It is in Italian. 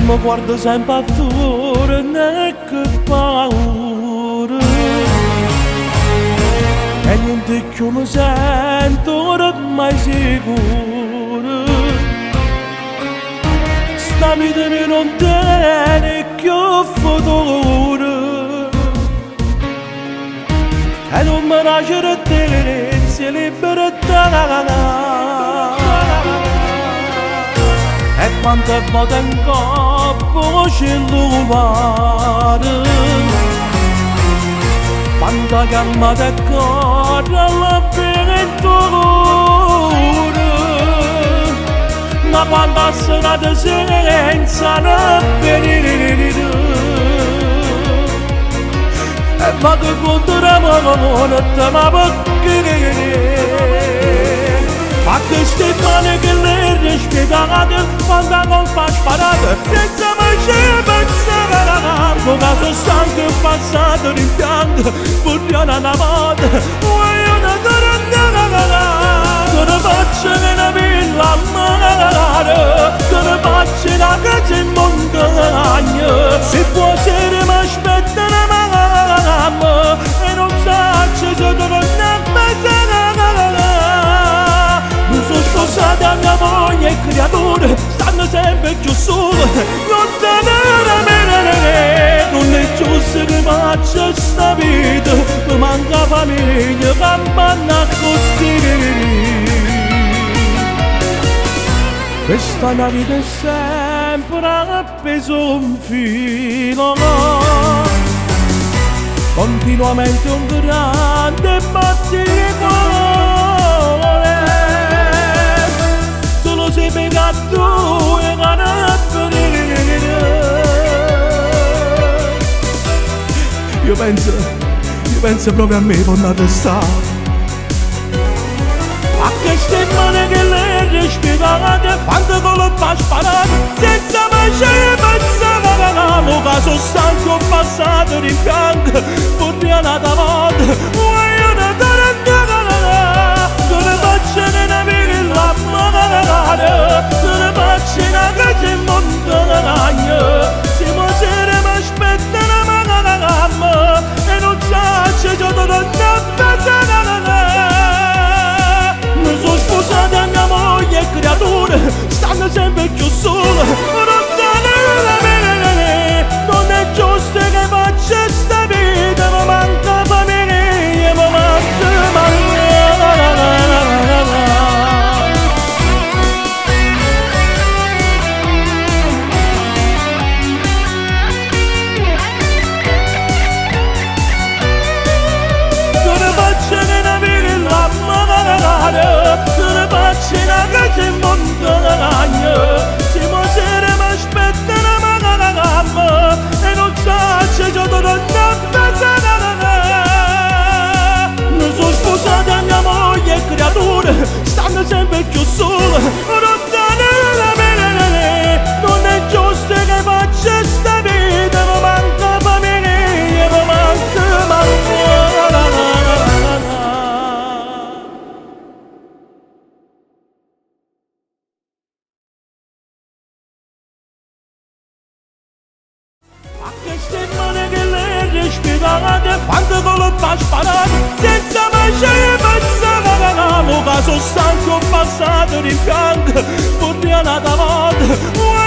mi guarda sempre attorno e che paura, e niente più mi sento ormai sicuro. Sta vita mi non tiene più futuro, e non mi lascerà tenere libertà. E quante volte in coppo cellulare, quanta chiamata e corre l'avventura, ma quanta serata senza venire. E vado contro l'amore, ma perché? Ma queste mani che le rispettate, quando non fa sparate, senza mai pensare, lo caso stanco e passato rimpianto, vogliono una volta, vogliono che ne faccio che ne villa a mare, che ne faccio una casa in montagna, se può essere mi aspetta una mamma, e non so se non è pensare. Sposate a mia moglie e creature, stanno sempre più sole, non tenere, non è giusto che faccia sta vita, mi manca famiglia, campana così. Questa la vita è sempre appeso un filo, continuamente un grande battito. Se peccato e non è finire. Io penso proprio a me quando sta. A queste mani che le rispettate, quando colpo a sparare, senza mai pensare, lo caso stanco passato rimpianto, vorrei una volta, voglio una che ne faccio che ne vivi la mare, che ne faccio una casa in montagna, se può essere mi aspetta una mamma, e non so se io non ho pensare. Mi sono sposato a mia moglie e creature, stanno sempre più sole, non è giusto che faccia sta vita, mi manca famiglia, mi manca. Che ne faccio una casa in montagna, se può essere mi aspetta una mamma, e non so se io non ho pensare. Mi sono sposato a mia moglie e creature, stanno sempre più sole, non è giusto che faccia sta vita, mi manca famiglia, mi manca. Queste mani che le rispettate, quando colpo a sparare, senza mai pensare, lo caso stanco passato rimpianto, vorrei una volta.